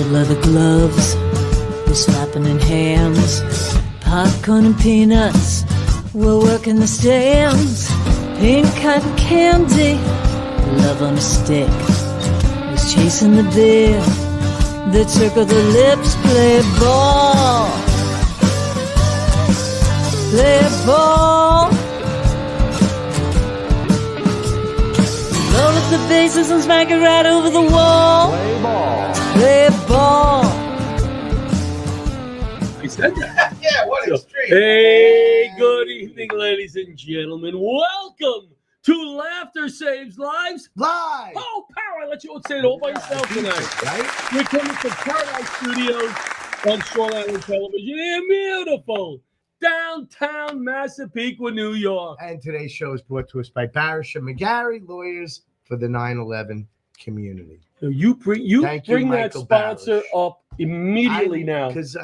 Red leather gloves, we're slapping in hands. Popcorn and peanuts, we're working the stands. Pink cotton candy, love on a stick. Was chasing the beer that circled the lips. Play ball, play ball. Roll up the bases and smack it right over the wall. Play ball. Play ball. I said that. Yeah, what a street. Hey, good evening, ladies and gentlemen. Welcome to Laughter Saves Lives. Live. Oh, power! I let you say it all by yourself tonight. Right? We're coming from Paradise Studios on Strong Island Television in beautiful downtown Massapequa, New York. And today's show is brought to us by Barasch and McGarry, lawyers for the 9/11 community. So you bring Thank you, that Michael sponsor Barasch. up immediately now. Because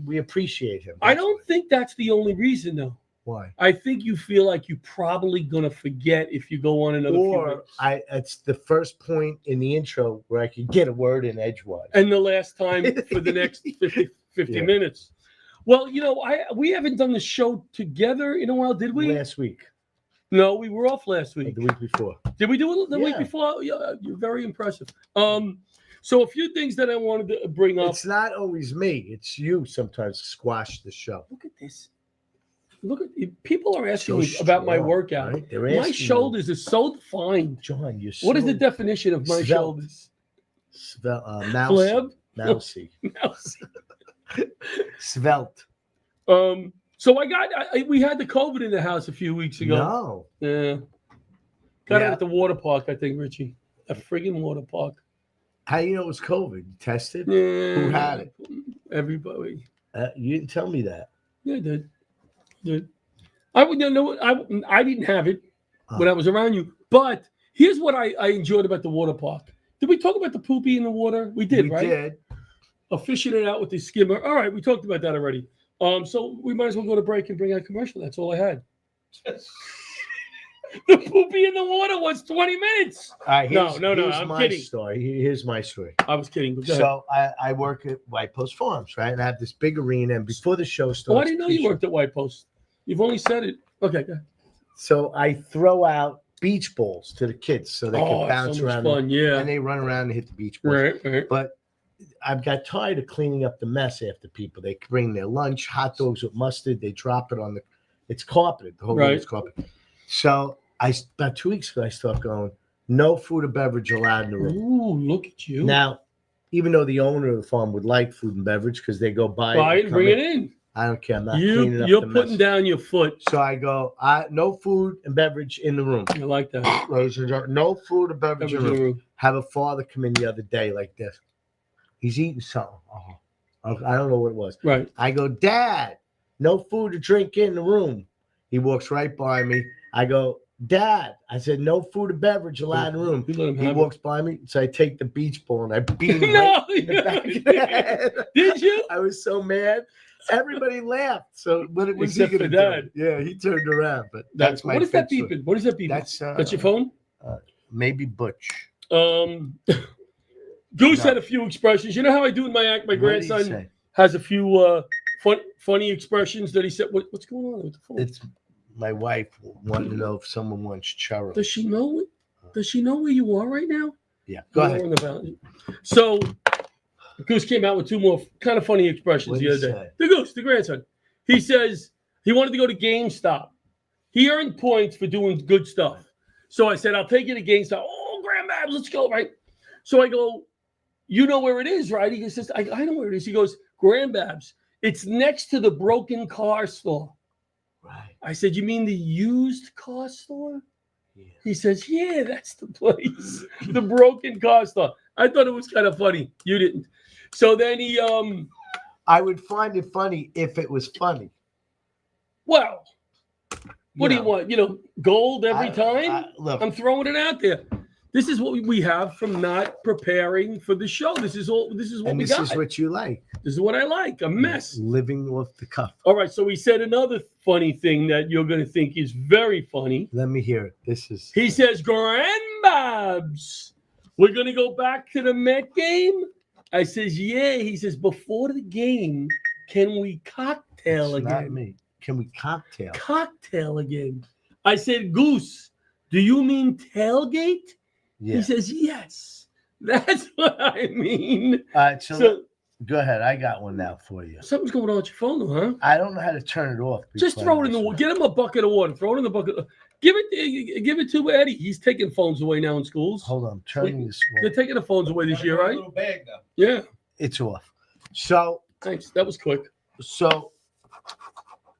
we appreciate him. I don't think that's the only reason, though. Why? I think you feel like you're probably going to forget if you go on another few Or minutes. it's the first point in the intro where I could get a word in edgewise. And the last time for the next 50 Yeah. minutes. Well, we haven't done the show together in a while, did we? Last week. No, we were off last Or week. the week before. Did we do it the week Yeah. before? Yeah, you're very impressive. So a few things that I wanted to bring up. It's not always me. It's you sometimes squash the show. Look at this. Look at people are asking So me about my strong, workout. right? They're My asking shoulders are so defined. John, you're What is so the definition of my svelte. shoulders? Mousy. Flab? Mousy. Svelte. So we had the COVID in the house a few weeks ago. No. Yeah. Got it Yeah. at the water park, I think, Richie. A friggin' water park. How you know it was COVID? You tested? Yeah. Who had it? Everybody. You didn't tell me that. Yeah, I did. I would know. I didn't have it when I was around you. But here's what I enjoyed about the water park. Did we talk about the poopy in the water? We did, right? We did. Fishing it out with the skimmer. All right, we talked about that already. So we might as well go to break and bring out commercial. That's all I had. The poopy in the water was 20 minutes. Here's I'm my kidding. story. Here's my story. I was kidding. But go ahead. So I work at White Post Farms, right? And I have this big arena. And before the show starts, Oh, I didn't know you worked at White Post. You've only said it. Okay, go ahead. So I throw out beach balls to the kids so they can It's bounce so much around. fun, yeah. And they run around and hit the beach balls. Right. But I've got tired of cleaning up the mess after people. They bring their lunch, hot dogs with mustard. They drop it on it's carpeted. The whole room is carpeted. So about 2 weeks ago, I start going, no food or beverage allowed in the room. Ooh, look at you. Now, even though the owner of the farm would like food and beverage because they go buy it and bring it in. I don't care. I'm not cleaning up You're the putting mess. down your foot. So I go, no food and beverage in the room. I like that. Ladies and gentlemen, no food or beverage in the room. Have a father come in the other day like this. He's eating something. I don't know what it was. Right. I go, Dad, no food or drink in the room. He walks right by me. I go, Dad, I said, no food or beverage allowed in the room. You let him He have walks by me, so I take the beach ball and I beat him No, right in the back of the head. Did you? I was so mad. Everybody laughed. So what was he Except for going to Dad. do? Yeah, he turned around. But that's my What is that fix. beeping? What is that beeping? That's your phone? Maybe Butch. Goose had a few expressions. You know how I do in my act? My What did he grandson say? has a few funny expressions that he said. What's going on with the phone? It's my wife wanted to know if someone wants churros. Does she know? Does she know where you are right now? Yeah, go ahead. So, Goose came out with two more kind of funny expressions What'd the he other day. say? The Goose, the grandson. He says he wanted to go to GameStop. He earned points for doing good stuff. So I said, I'll take you to GameStop. Oh, Grandma, let's go, right? So I go, you know where it is, right? He says, I know where it is. He goes, Grandbabs, it's next to the broken car store. Right. I said, you mean the used car store? Yeah. He says, yeah, that's the place. The broken car store. I thought it was kind of funny. You didn't. So then he I would find it funny if it was funny. Well, what do you want? Gold every time? Look, I'm throwing it out there. This is what we have from not preparing for the show. This is what and we this got. is what you like. This is what I like. A mess. Living off the cuff. All right. So he said another funny thing that you're going to think is very funny. Let me hear it. He says, Grandbabs, we're going to go back to the Met game. I says, yeah. He says, before the game, can we cocktail It's again? not me. Can we cocktail? Cocktail again. I said, Goose, do you mean tailgate? Yeah. He says, yes. That's what I mean. All right, so go ahead. I got one now for you. Something's going on with your phone, though, huh? I don't know how to turn it off. Just throw it in the water. Get him a bucket of water. Throw it in the bucket. Give it to Eddie. He's taking phones away now in schools. Hold on. I'm turning this They're off. taking the phones away this year, right? Little bag now. Yeah. It's off. So Thanks. That was quick.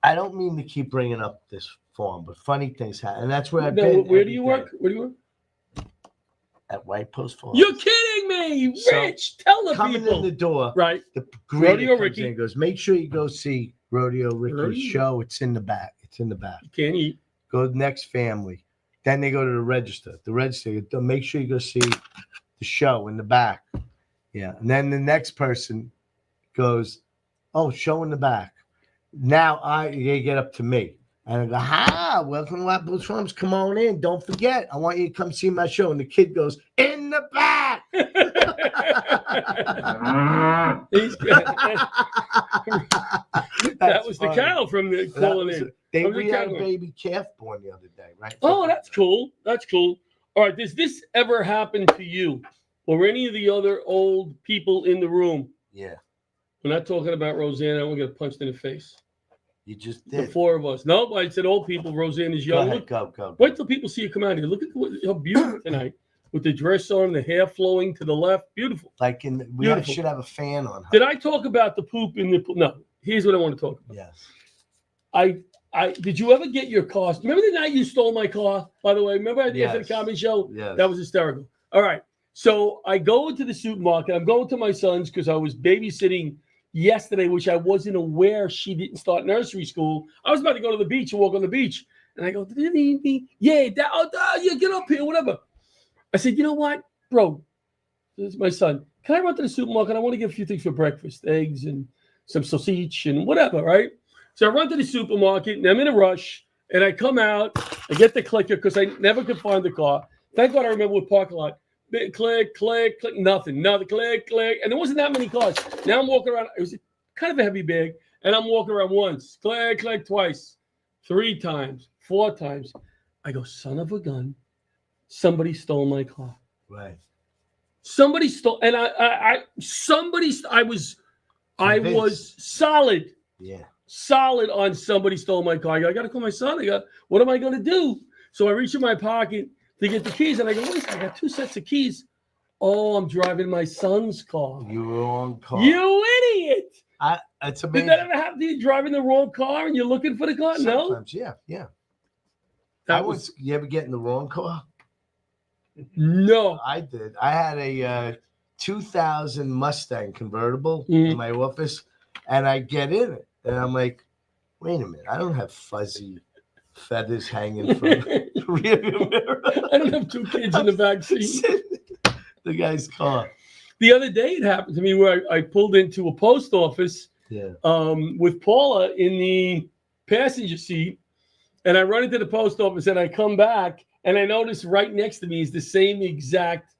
I don't mean to keep bringing up this farm, but funny things happen. And that's where I've Now, been. where do you work? Where do you work? At White Post Farm. You're kidding me, So, Rich. Tell the Coming people. in the door, Right. the greeter Rodeo comes Ricky. in and goes, make sure you go see Rodeo Ricky's Rodeo. show. It's in the back. It's in the back. You can't eat. Go to the next family. Then they go to the register. The register, make sure you go see the show in the back. Yeah. And then the next person goes, oh, show in the back. Now they get up to me. And I go, hi, welcome to White Post Farms. Come on in. Don't forget, I want you to come see my show. And the kid goes, in the back. He's good. That was funny. the cow from the calling in. We From the had a cow. baby calf born the other day, right? Oh, that's cool. That's cool. All right. Does this ever happen to you or any of the other old people in the room? Yeah, We're not talking about Roseanne. I don't get punched in the face. you just The did. four of us. Nope. I said old people. Roseanne is Go young. ahead, Look, go. wait till people see you come out here. Look at her beautiful tonight with the dress on, the hair flowing to the left. Beautiful. Like Beautiful. should have a fan on her. Did I talk about the poop in the pool? No. Here's what I want to talk about. Yes. I did you ever get your car? Remember the night you stole my car? By the way, remember at the end of the Yes. comedy show? Yes. That was hysterical. All right. So I go into the supermarket. I'm going to my son's because I was babysitting yesterday, which I wasn't aware she didn't start nursery school. I was about to go to the beach and walk on the beach. And I go, yeah, yeah, get up here, whatever. I said, you know what, bro? This is my son. Can I run to the supermarket? I want to get a few things for breakfast, eggs and some sausage and whatever, right? So I run to the supermarket and I'm in a rush. And I come out, I get the clicker because I never could find the car. Thank God I remember what parking lot. Click, click, click, nothing, click, click. And there wasn't that many cars. Now I'm walking around. It was kind of a heavy bag. And I'm walking around once, click, click, twice, 3 times, 4 times. I go, son of a gun. Somebody stole my car. Right. Somebody stole, and I was solid. Yeah. Solid on somebody stole my car. I got to call my son. What am I going to do? So I reach in my pocket to get the keys, and I go, listen, I got 2 sets of keys. Oh, I'm driving my son's car. You were on car. You idiot! It's Did amazing. that ever happen to you? Driving the wrong car and you're looking for the car? No. Sometimes, yeah. That was You ever get in the wrong car? no. I did. I had a 2000 Mustang convertible in my office, and I get in it, and I'm like, wait a minute, I don't have fuzzy feathers hanging from the rear mirror. I don't have 2 kids in the back seat. The guy's car. The other day it happened to me where I pulled into a post office Yeah. with Paula in the passenger seat, and I run into the post office and I come back and I notice right next to me is the same exact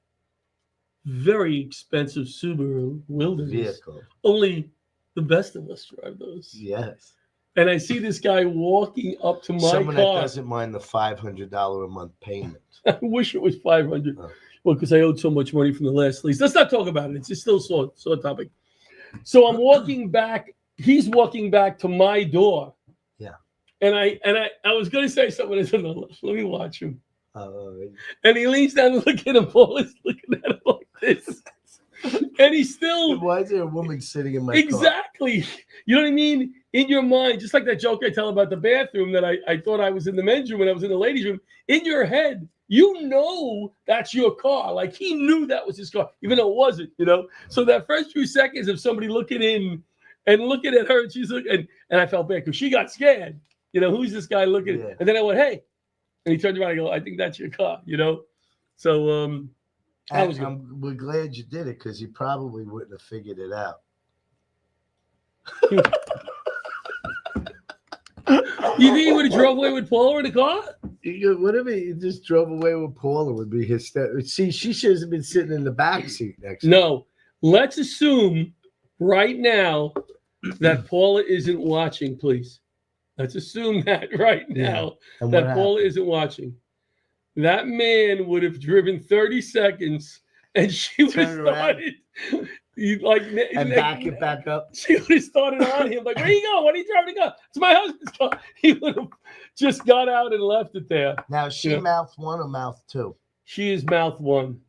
very expensive Subaru Wilderness. Vehicle. Only the best of us drive those. Yes. And I see this guy walking up to my Someone that car. doesn't mind the $500 a month payment. I wish it was 500. Oh. Well, because I owed so much money from the last lease. Let's not talk about it. It's just still sore topic. So I'm walking back. He's walking back to my door. Yeah. And I was going to say something. I said, no, let me watch him. Oh, And he leans down and looks at him. Paul is looking at him like this. And he's still. why is there a woman sitting in my Exactly. You know what I mean? In your mind, just like that joke I tell about the bathroom that I thought I was in the men's room and I was in the ladies' room. In your head, you know that's your car. Like he knew that was his car, even though it wasn't, you know? So that first few seconds of somebody looking in and looking at her, and she's looking, and I felt bad because she got scared. You know, who's this guy looking? Yeah. And then I went, hey. And he turned around and I go, I think that's your car, you know? So that was good. We're glad you did it because you probably wouldn't have figured it out. You think he would have drove away with Paula in the car? Whatever you just drove away with Paula would be hysterical. See, she should have been sitting in the back seat next to No. Let's assume right now that Paula isn't watching, please. Let's assume that right now that Paula isn't watching. That man would have driven 30 seconds and she would have started back it back up. She would have started on him like, where you go? What are you driving to go? It's my husband's car. He would have just got out and left it there. Now, is she mouth 1 or mouth 2? She is mouth 1.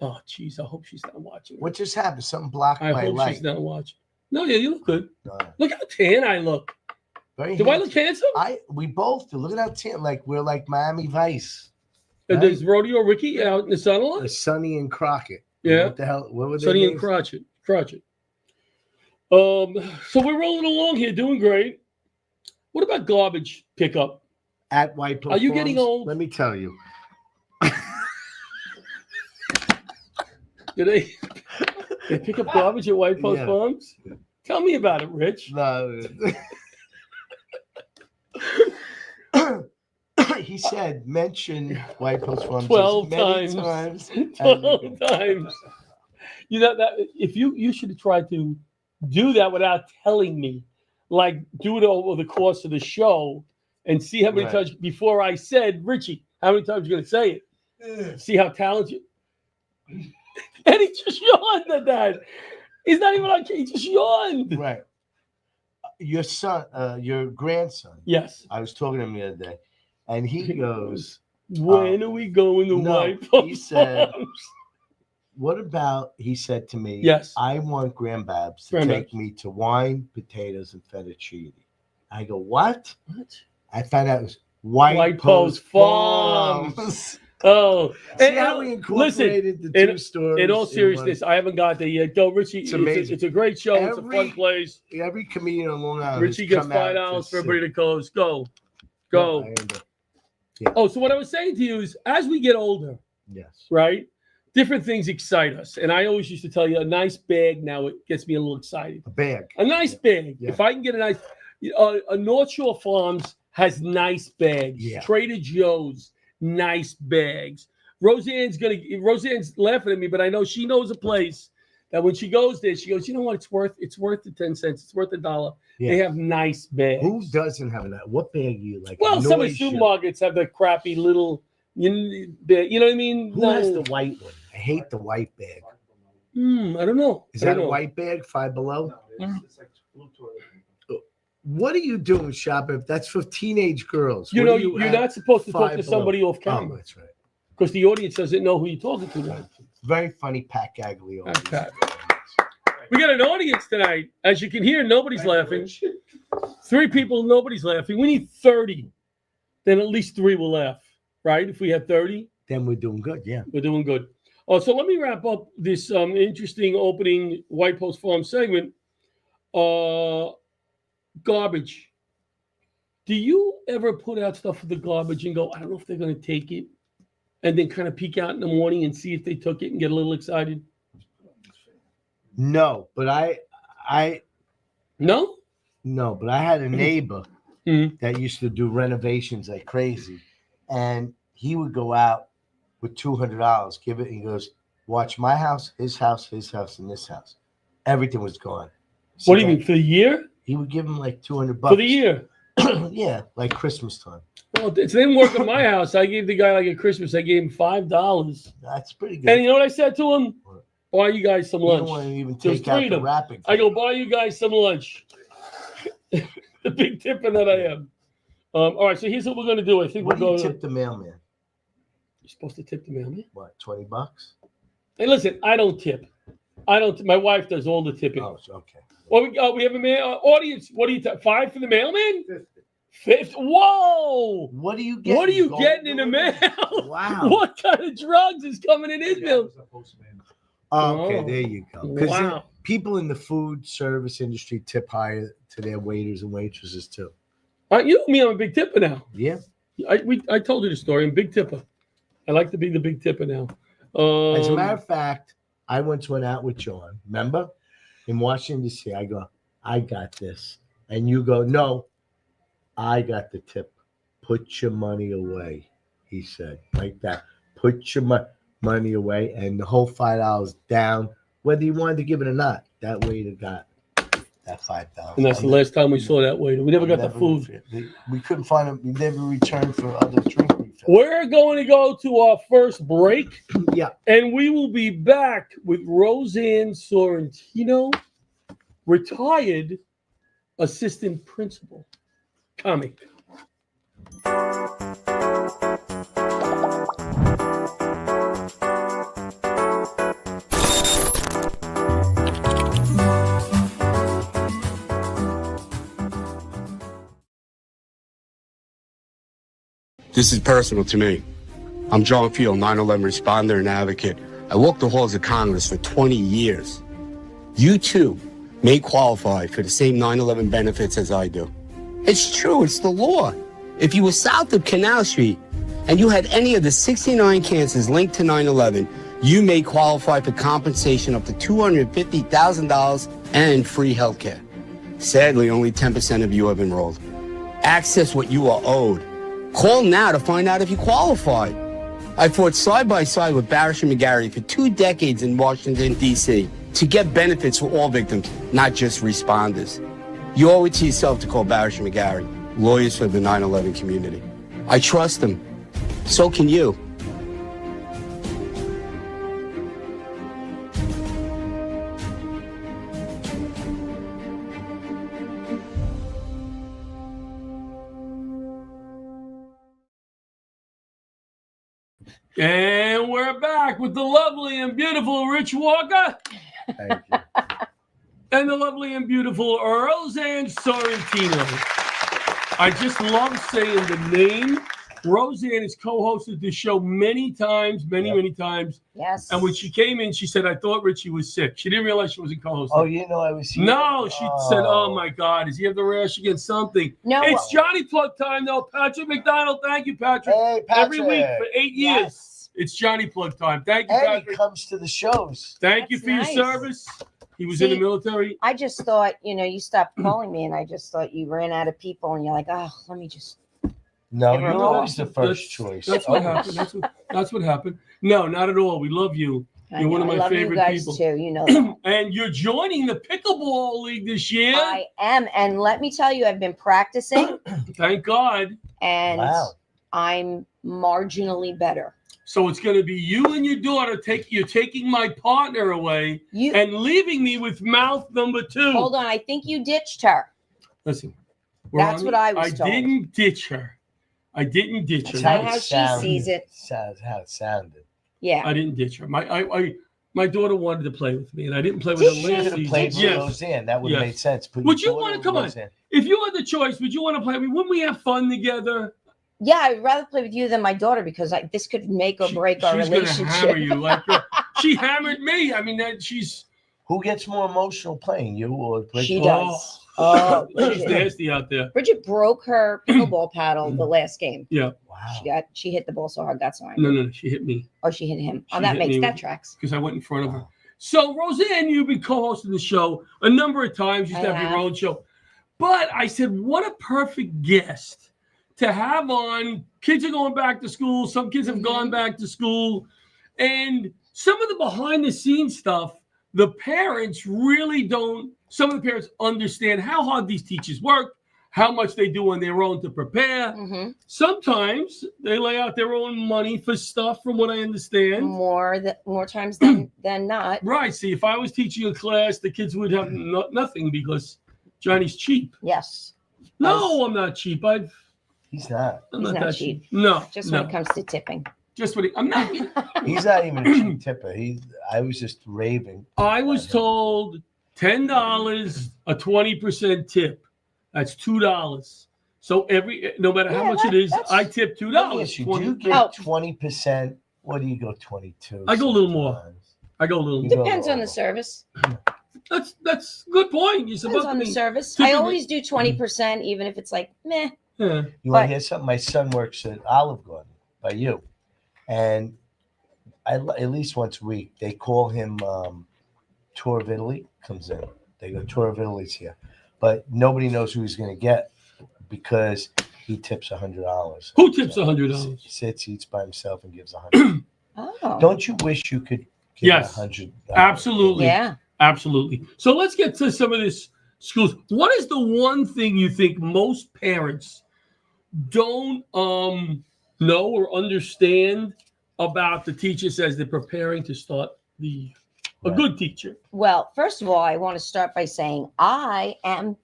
Oh, jeez. I hope she's not watching. What just happened? Something blocked my light. I hope she's not watching. No, yeah, you look good. Look how tan I look. Do I look handsome? We both do. Look at how tan. Like, we're like Miami Vice. Right? There's Rodeo Ricky out in the sun a lot? Sonny and Crockett. Yeah. What the hell? What were they? Sonny and Crotchet. So we're rolling along here, doing great. What about garbage pickup? At White Post Are you Farms? getting old? Let me tell you. Do they pick up garbage at White Post Farms? Tell me about it, Rich. No. He said, mention White Post Farms 12 times. 12 times. You know that if you should have tried to do that without telling me, like do it over the course of the show and see how many times before I said, Richie, how many times you're going to say it? See how talented. And he just yawned at that. He's not even on. He just yawned. Right. Your son, your grandson. Yes. I was talking to him the other day, and he goes, "When are we going to White Post?" He said, "What about?" He said to me, "Yes, I want Grandbabs to take me to wine, potatoes, and fettuccine." I go, "What?" I found out it was White Post Farms. Oh, see how we incorporated the two stores. In all seriousness, I haven't got there yet. Go, Richie. It's amazing. It's a great show. It's a fun place. Every comedian on Long Island. Richie gets $5 for everybody that goes. Go. Oh, so what I was saying to you is, as we get older, right, different things excite us. And I always used to tell you, a nice bag now it gets me a little excited. A nice bag. If I can get a nice, a North Shore Farms has nice bags. Trader Joe's. Nice bags. Roseanne's laughing at me, but I know she knows a place that when she goes there, she goes, you know what? It's worth the 10 cents. It's worth $1. They have nice bags. Who doesn't have that? What bag do you like? Well, some of the supermarkets have the crappy little, you know what I mean? Who has the white one? I hate the white bag. I don't know. Is that a white bag? Five Below? It's like blue toilet. What are you doing shopping? That's for teenage girls. You know, you're not supposed to talk to somebody off camera. Oh, that's right. Because the audience doesn't know who you're talking to. Right. Very funny, Pat Gaglione. We got an audience tonight. As you can hear, nobody's laughing. 3 people, nobody's laughing. We need 30. Then at least 3 will laugh, right? If we have 30. Then we're doing good, We're doing good. Oh, so let me wrap up this interesting opening White Post Farm segment. Garbage. Do you ever put out stuff for the garbage and go, I don't know if they're going to take it, and then kind of peek out in the morning and see if they took it and get a little excited? No, but I no, but I had a neighbor that used to do renovations like crazy, and he would go out with $200, give it, and he goes, watch my house, his house, and this house. Everything was gone. So what do you mean, for the year? He would give him like $200 for the year. Yeah, like Christmas time. Well, it didn't work at my house. I gave the guy like at Christmas. I gave him $5. That's pretty good. And you know what I said to him? Buy you guys some lunch. You don't want to even take out the wrapping. I go, buy you guys some lunch. The big tipper that I am. All right, so here's what we're going to do. I think we'll go. Tip the mailman. You're supposed to tip the mailman? What, $20? Hey, listen, I don't tip. My wife does all the tipping. Oh, okay. Well, we have a audience. What do you take? 5 for the mailman? 50. Whoa! What are you getting? What are you getting in the mail? Wow! What kind of drugs is coming in his mail? Okay, there you go. Because people in the food service industry tip higher to their waiters and waitresses too. You know me, I'm a big tipper now. Yeah. I told you the story. I'm a big tipper. I like to be the big tipper now. As a matter of fact, I once went out with John. Remember? In Washington, D.C., I go, I got this. And you go, no, I got the tip. Put your money away, he said, like that. Put your money away. And the whole $5 down whether you wanted to give it or not. That waiter got that $5. And that's the last time we saw that waiter. We never got the food. We couldn't find him. We never returned for other drink refills. We're going to go to our first break. Yeah. And we will be back with Roseanne Sorrentino, retired assistant principal. Comic. This is personal to me. I'm John Field, 9/11 responder and advocate. I walked the halls of Congress for 20 years. You too may qualify for the same 9/11 benefits as I do. It's true, it's the law. If you were south of Canal Street and you had any of the 69 cancers linked to 9/11, you may qualify for compensation up to $250,000 and free health care. Sadly, only 10% of you have enrolled. Access what you are owed. Call now to find out if you qualify. I fought side by side with Barasch and McGarry for 2 decades in Washington, D.C. to get benefits for all victims, not just responders. You owe it to yourself to call Barasch and McGarry, lawyers for the 9/11 community. I trust them. So can you. And we're back with the lovely and beautiful Rich Walker. Thank you. And the lovely and beautiful Roseanne Sorrentino. I just love saying the name. Roseanne has co-hosted this show many times, many times. Yes. And when she came in, she said, I thought Richie was sick. She didn't realize she wasn't co-hosting. Oh, you know I was here? No, she said, oh my God, does he have the rash against something? No. It's Johnny Plug time, though. Patrick McDonald, thank you, Patrick. Hey, Patrick. Every week for 8 years. Yes. It's Johnny Plug time. Thank you, And Patrick. he comes to the shows. Thank you That's for nice. your service. He was in the See, military. I just thought, you stopped calling me, and I just thought you ran out of people, and you're like, oh, let me just. No, Everyone you're always else. the first choice. That's what Always. happened. That's what happened. No, not at all. We love you. You're one of my I love favorite you guys people. too. You know that. And you're joining the pickleball league this year. I am, and let me tell you, I've been practicing, Thank God. and Wow. I'm marginally better. So it's going to be you and your daughter. You're taking my partner away You and leaving me with mouth number 2. hold on. I think you ditched her. Listen, That's what I was told. didn't ditch her. I didn't ditch her. That's how it she sounded. sees it. Sounds how it sounded. Yeah. I didn't ditch her. My daughter wanted to play with me, and I didn't play with Did her she? You last could have season. played with Yes. Roseanne. That would have Yes. made sense. Put Would your you daughter wanna- with come on. Roseanne. If you had the choice, would you want to play with me? Wouldn't we have fun together? Yeah, I'd rather play with you than my daughter because this could make or break our She's gonna relationship. hammer you like she hammered me. I mean, she's Who gets more emotional playing, you or Bridget? She does. Oh, she's Bridget. nasty out there. Bridget broke her pickleball paddle the last game. Yeah. Wow. She hit the ball so hard, got so angry. No, she hit me Or she hit him. She Oh, that hit me that with- tracks. because I went in front of her. So Roseanne, you've been co-hosting the show a number of times. You used to have your own show, but I said, what a perfect guest to have on. Kids are going back to school. Some kids have gone back to school, and some of the behind-the-scenes stuff. The parents really don't. Some of the parents understand how hard these teachers work, how much they do on their own to prepare. Mm-hmm. Sometimes they lay out their own money for stuff, from what I understand. More times than not. Right. See, if I was teaching a class, the kids would have nothing because Johnny's cheap. Yes. No, I'm not cheap. He's not. I'm He's not not that cheap. cheap. No. Just no. when it comes to tipping. Just what I'm not. He's not even a cheap tipper. I was just raving. I was told $10, a 20% tip. That's $2. So no matter how Yeah, much it is, that's- I tip $2. Yes, you 20 do get 20%. What do you go 22? I go a little more. sometimes? I go a little. You more. go Depends on over. the service. That's a good point. You're Depends supposed on to the be. service. typically- I always do 20%, even if it's like meh. Yeah. You want But- to hear something? My son works at Olive Garden by you, and at least once a week they call him Tour of Italy. Comes in. They go Tour of Italy's here, but nobody knows who he's going to get because he tips $100. Who tips $100? Sits, eats by himself, and gives $100. Oh. Don't you wish you could give Yes. $100. Absolutely. Yeah. Absolutely. So let's get to some of this schools. What is the one thing you think most parents don't know or understand about the teachers as they're preparing to start a Right. good teacher? Well, first of all, I want to start by saying I am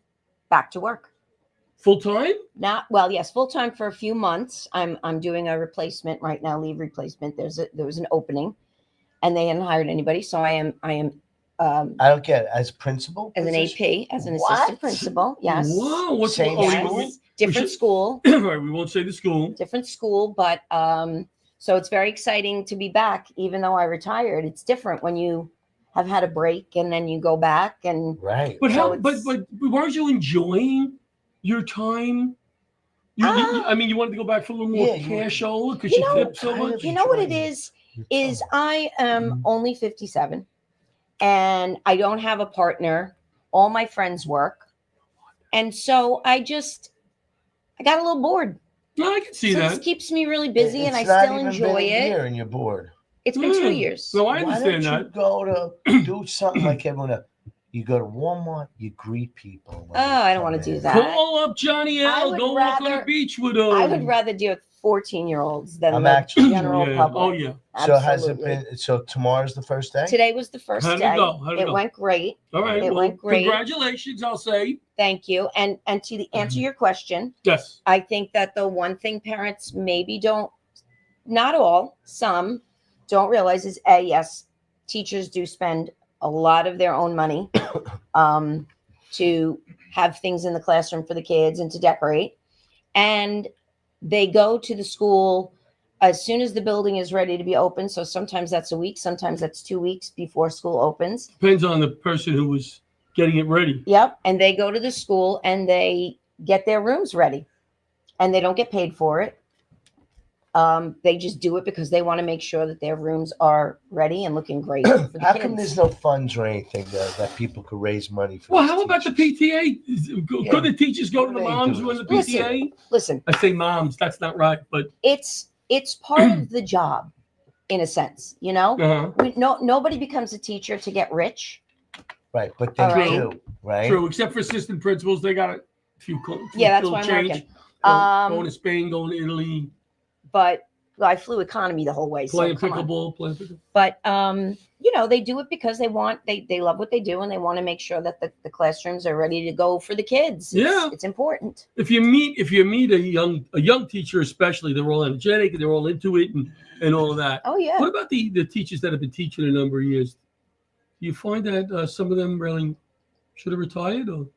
back to work. Full time? Yes, full time for a few months. I'm doing a replacement right now, leave replacement. There was an opening, and they hadn't hired anybody, so I am I don't get it. As principal? as an position? AP, as an What? assistant principal. Yes. Wow. What's Same school? Yes. Different should- school. Right. We won't say the school. Different school, but so it's very exciting to be back, even though I retired. It's different when you have had a break and then you go back and Right. But So how? it's- But weren't you enjoying your time? I mean, you wanted to go back for a little more Yeah, you- cashola because You you know, tipped so kind of much. you know what it enjoying is Your I am Mm-hmm. only 57 and I don't have a partner. All my friends work. And so I got a little bored. No, I can see So that. this keeps me really busy and I It's not still even enjoy been a it. year and you're bored. It's been 2 Mm. years. No, I Why understand don't you that. go to do something like everyone else? You go to Walmart, you greet people. when Oh, they I don't come wanna do in. that. Call up Johnny I L. would Go walk on the rather- beach with him. I would rather deal with 14-year-olds than I'm the actually- general Yeah. public. Oh yeah. So has it Absolutely. been? So tomorrow's the first day. Today was the first How'd it day. go? How'd it go? went great. All right. It well, went great. Congratulations, I'll say. Thank you. And to the answer your question, Yes. I think that the one thing parents maybe don't, not all, some don't realize is yes, teachers do spend a lot of their own money to have things in the classroom for the kids and to decorate. And they go to the school as soon as the building is ready to be open. So sometimes that's a week, sometimes that's 2 weeks before school opens. Depends on the person who was getting it ready. Yep. And they go to the school and they get their rooms ready and they don't get paid for it. They just do it because they want to make sure that their rooms are ready and looking great for the How kids. come there's no funds or anything that people could raise money for? Well, these how about the teachers? PTA? Yeah. Could the teachers go to What the do they moms do? who are in the Listen. PTA? Listen, I say moms. That's not right, but it's part of the job in a sense, you know? Nobody becomes a teacher to get rich. Right, but they All right. do, right? true. Except for assistant principals, they got a few. Yeah, that's little why I'm change. working. Going to Spain, going to Italy, But I flew economy the whole way. playing so come on. pickleball, playing pickleball. But they do it because they love what they do and they want to make sure that the classrooms are ready to go for the kids. It's important. If you meet a young teacher, especially, they're all energetic and they're all into it and all of that. Oh yeah. What about the teachers that have been teaching a number of years? Do you find that some of them really should have retired? Or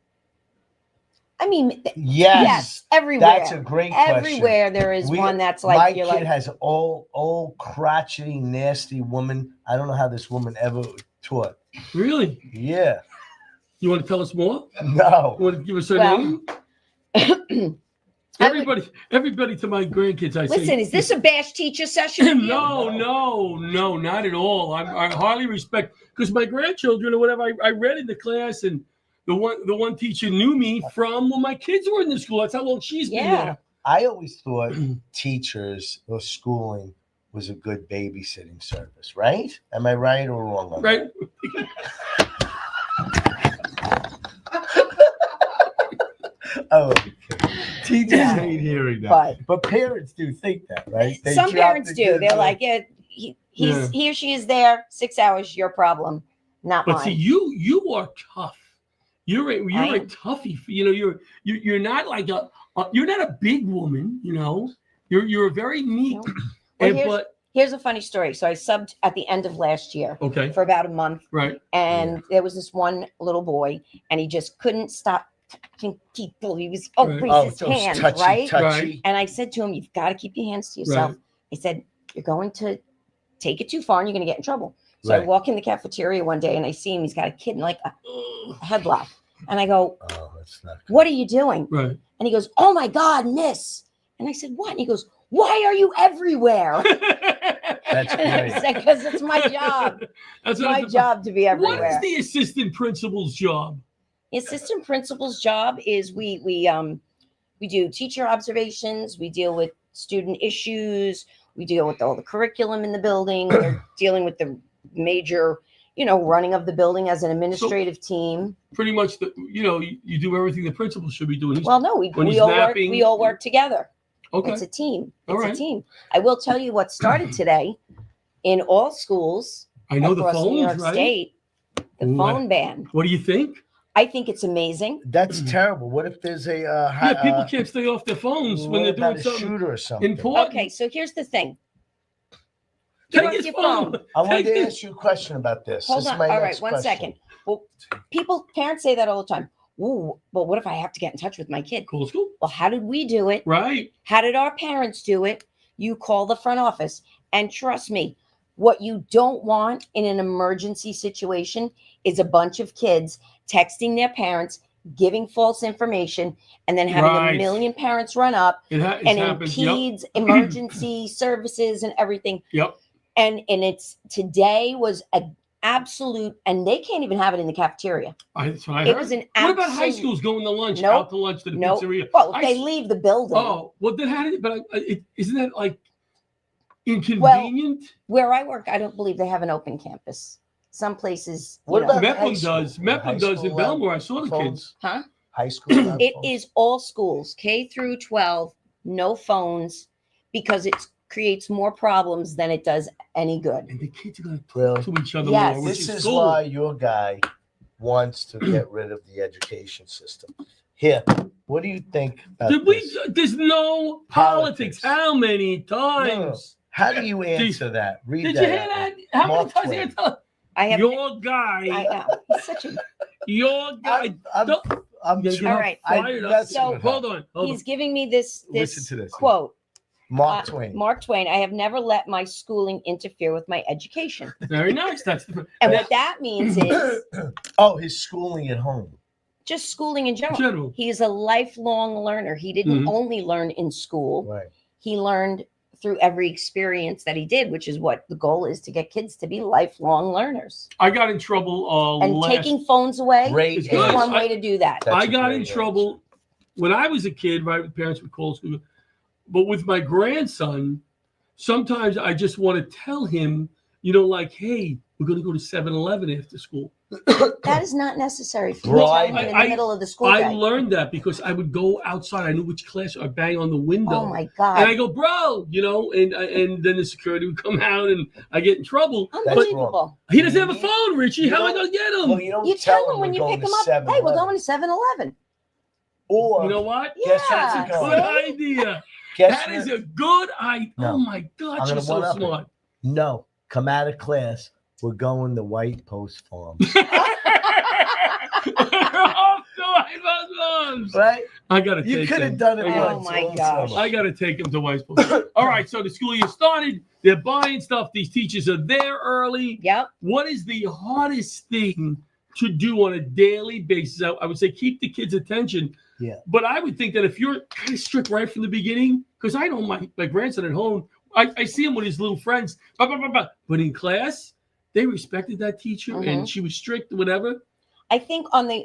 I mean, Yes, everywhere. that's a great question. Everywhere there is one that's like my you're kid like, has old crotchety nasty woman. I don't know how this woman ever taught. really? Yeah, You want to tell us more? no. You want to give us her Well, name? Everybody to my grandkids, I say. listen, is this a bash teacher session? with you? No, not at all. I highly respect because my grandchildren or whatever. I read in the class, and the one teacher knew me from when my kids were in the school. That's how long she's been Yeah. there. I always thought teachers or schooling was a good babysitting service, right? Am I right or wrong on Right? that? Oh, okay. Teachers Yeah. hate hearing that, But but parents do think that, right? They some drop parents the do. kids They're off. like, yeah, he or she is there 6 hours. Your problem, not But mine. see, you are tough. You're I a am. toughie. You know, you're not like you're not a big woman. You know, you're very meek. No. Well, And but Here's a funny story. So I subbed at the end of last year okay, for about a month, right. and there was this one little boy, and he just couldn't stop touching people. He was always Right. his those hands, touchy, right? touchy. And I said to him, "You've got to keep your hands to yourself." Right. I said, "You're going to take it too far, and you're going to get in trouble." So I Right. walk in the cafeteria one day, and I see him. He's got a kid in like a headlock, and I go, Oh, that's not good. "What are you doing?" Right. And he goes, "Oh my God, miss!" And I said, "What?" And he goes, "Why are you everywhere?" That's And I great. said, "Because it's my job. That's It's my job to be What everywhere." is the assistant principal's job? The assistant principal's job is we do teacher observations, we deal with student issues, we deal with all the curriculum in the building, we're dealing with the major, running of the building as an administrative team. Pretty much, you do everything the principal should be doing. Well, no, we all work together. Okay. It's a team. All It's right. a team. I will tell you what started today in all schools. I know the across phones, New York right? State, the phone ban. What do you think? I think it's amazing. That's terrible. What if there's a People can't stay off their phones when they're doing a something shooter or something? important. Okay, so here's the thing. Take Work his your phone. I wanted Take to it. ask you a question about this. Hold This is on. my All next right, one question. second. Well, parents say that all the time. Ooh, but what if I have to get in touch with my kid? Cool school. Well, how did we do it? Right. How did our parents do it? You call the front office. And trust me, what you don't want in an emergency situation is a bunch of kids texting their parents, giving false information, and then having Right. a million parents run up It and happens. Yep. impedes emergency services and everything. Yep. And it's today was an absolute, and they can't even have it in the cafeteria. That's what I It heard. was an What about high absolute- schools going to lunch, Nope. out to lunch to the Nope. pizzeria? Well, I if they s- leave the building. Oh, well, then how did it? But isn't that like inconvenient? Where I work, I don't believe they have an open campus. Some places, What about high Meplin school? does. High Meplin does in school Belmore. I saw the phones? kids. High school. have it phones? is all schools, K through 12, no phones, because it creates more problems than it does any good. And the kids are going to Really? talk to each other Yes. more. Which This is is cool. why your guy wants to get rid of the education system. Here, what do you think about this? There's no politics. Politics. How many times? How do you answer that? Read Did that you hear out. that? How many Mark times Twain. you tell I have. your guy? I know. He's such a. Your guy. I'm Don't- I'm You're trying- gonna All right. fire I- up. that's So- what Hold happened. on. He's giving me this Listen to this. quote. Mark Twain. Mark Twain. I have never let my schooling interfere with my education. Very nice. That's the And what that means is Oh, his schooling at home. just schooling in general. general. He is a lifelong learner. He didn't Mhm. only learn in school. Right. He learned through every experience that he did, which is what the goal is, to get kids to be lifelong learners. I got in trouble And last. taking phones away Great. is good. one way to do that. That's I a got in great trouble when I was a kid. My parents would call school, but with my grandson, sometimes I just want to tell him, like, hey, we're going to go to 7-Eleven after school. That is not necessary for Right. in the I- middle of the school I day. learned that because I would go outside. I knew which class I'd bang on the window. Oh my And I God. go, bro, and then the security would come out and I get in trouble. Unbelievable. He doesn't have a phone, Richie. You How am I don't- going to get him? Well, you don't You tell tell them him when we're you going pick to them up, hey, we're 7-Eleven. going to 7-Eleven. Or You know what? guess Yeah. where Good we're going? idea. Guess That is where- a good idea. No. Oh my God, I'm you're gonna so one-up it. smart. No, come out of class. We're going to White Post Farm. Off to White House Moms. Right? I gotta You take could him. have done it Oh once. my all gosh. summer. I gotta take him to White Post. All right, so the school year started. They're buying stuff. These teachers are there early. Yep. What is the hardest thing to do on a daily basis? I would say keep the kids' attention. Yeah. But I would think that if you're kind of strict right from the beginning, because I know my grandson at home, I see him with his little friends. Bah, bah, bah, bah. But in class, they respected that teacher and she was strict, whatever. I think on the,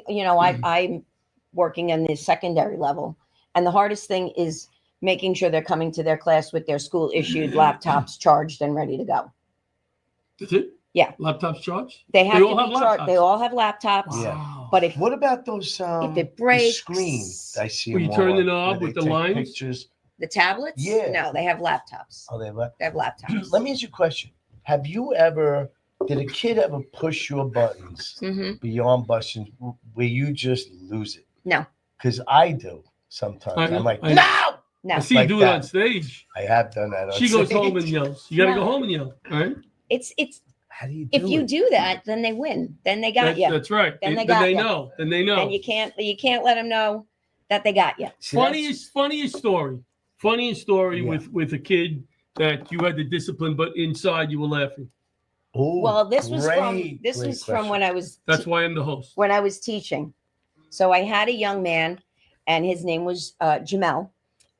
I'm working on the secondary level, and the hardest thing is making sure they're coming to their class with their school issued laptops charged and ready to go. That's it? Yeah. Laptops charged? They have all to have be charged. They laptops. all have laptops. Yeah. Wow. But if What about those it the breaks- screen? I see Where you them turn all the up, knob where with they the take lines? Pictures. the tablets, Yeah. no, they have laptops. Oh, they have that. They have laptops. Let me ask you a question. Have you ever, did a kid ever push your buttons hmm beyond buttons where you just lose it? No. Because I do sometimes. I know, I'm like, I know. no! No, I see Like you do that. it on stage. I have done that on She goes stage. home and yells. You got to No. go home and yell, all right? it's How do you do if you it? do that, then they win. Then they got you. That's right. Then they Then got they ya. know. Then they know. And you can't let them know that they got you. See, that's- Funniest story Yeah. with a kid that you had to discipline, but inside you were laughing. Ooh, Well, this was from great when question. I was That's why I'm the host. when I was teaching. So I had a young man, and his name was Jamel,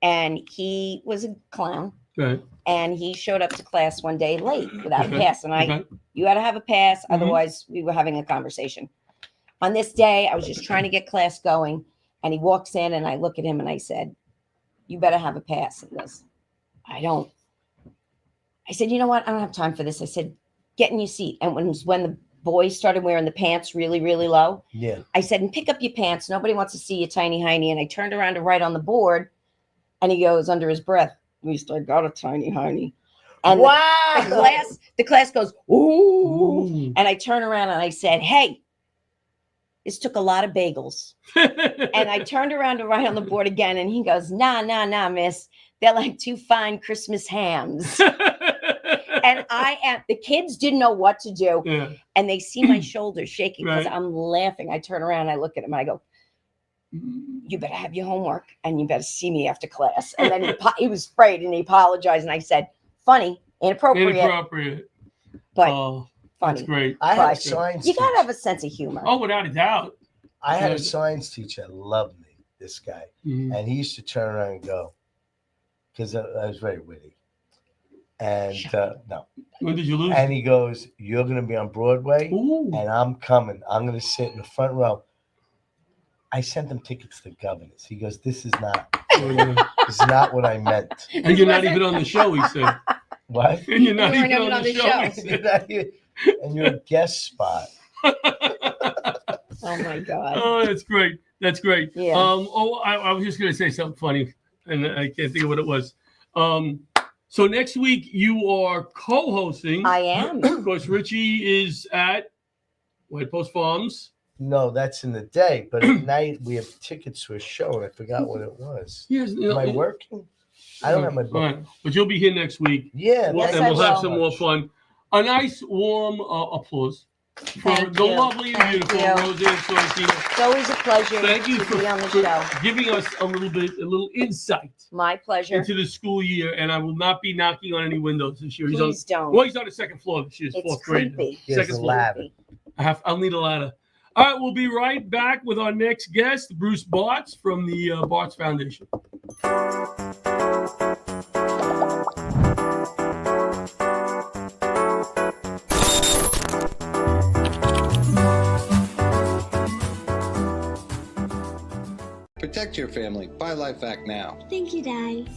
and he was a clown. Right. And he showed up to class one day late without a Okay. pass. And Okay. you had to have a pass, Mhm. otherwise we were having a conversation. On this day, I was just trying to get class going, and he walks in, and I look at him and I said, "You better have a pass." He goes, "I don't." I said, "You know what? I don't have time for this." I said, get in your seat. And when the boys started wearing the pants really, really low, I said, and pick up your pants. Nobody wants to see you tiny hiney. And I turned around to write on the board, and he goes under his breath, at least I got a tiny hiney. And the class goes, ooh. And I turn around and I said, hey, this took a lot of bagels. And I turned around to write on the board again, and he goes, nah, miss. They're like 2 fine Christmas hams. And the kids didn't know what to do. Yeah. And they see my shoulders shaking because I'm laughing. I turn around, I look at him, and I go, you better have your homework, and you better see me after class. And then he was afraid, and he apologized. And I said, funny, inappropriate. But funny. That's great. I had a science teacher. You got to have a sense of humor. Oh, without a doubt. I had a science teacher that loved me, this guy. Mm-hmm. And he used to turn around and go, because I was very witty. And no. When did you lose? And he goes, you're going to be on Broadway, and I'm coming. I'm going to sit in the front row. I sent him tickets to Governors. He goes, this is not what I meant. And you're not even on the show, he said. What? And you're not even on the show. And you're a guest spot. Oh, my God. Oh, that's great. That's great. Yeah. I was just going to say something funny, and I can't think of what it was. So next week you are co-hosting. I am. Of course, Richie is at White Post Farms. No, that's in the day. But at night we have tickets to a show, and I forgot what it was. Yes, Am I working? I don't have my book. Right. But you'll be here next week. Yeah. And we'll have some more fun. A nice, warm applause for the lovely and beautiful Roseanne Sorrentino. It's always a pleasure to be on the show. Giving us a little insight. My pleasure. Into the school year, and I will not be knocking on any windows this year. Please don't. Well, he's on the second floor this year. It's 4th grade. Second floor. I'll need a ladder. All right, we'll be right back with our next guest, Bruce Bartz from the Bartz Foundation. Protect your family. Buy LifeVac now. Thank you, Dad.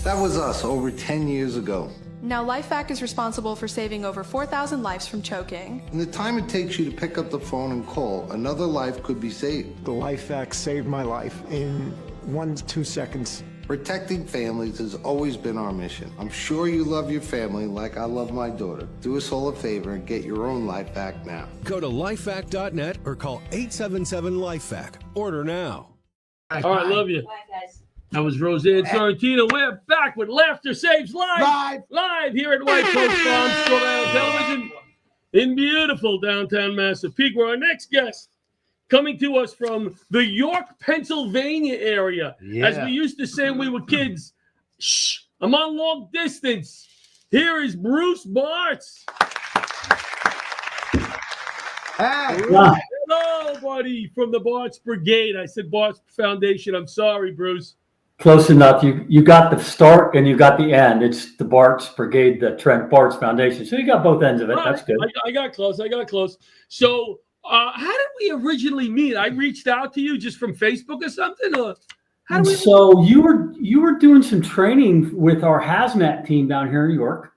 That was us over 10 years ago. Now, LifeVac is responsible for saving over 4,000 lives from choking. In the time it takes you to pick up the phone and call, another life could be saved. The LifeVac saved my life in 1 to 2 seconds. Protecting families has always been our mission. I'm sure you love your family like I love my daughter. Do us all a favor and get your own LifeVac now. Go to lifevac.net or call 877-LifeVac. Order now. All right, love you. Bye, guys. That was Roseanne Sorrentino. We're back with Laughter Saves Lives. Live here at White Post Farms, Rhode Island Television in beautiful downtown Massapequa. Our next guest coming to us from the York, Pennsylvania area. Yeah. As we used to say when we were kids, shh, I'm on long distance. Here is Bruce Bartz. Hey. Hello, buddy, from the Bartz Brigade. I said Bartz Foundation. I'm sorry, Bruce. Close enough. You got the start and you got the end. It's the Bartz Brigade, the Trent Bartz Foundation. So you got both ends of it. That's good. I got close. So how did we originally meet? I reached out to you just from Facebook or something? Or so you were doing some training with our hazmat team down here in York.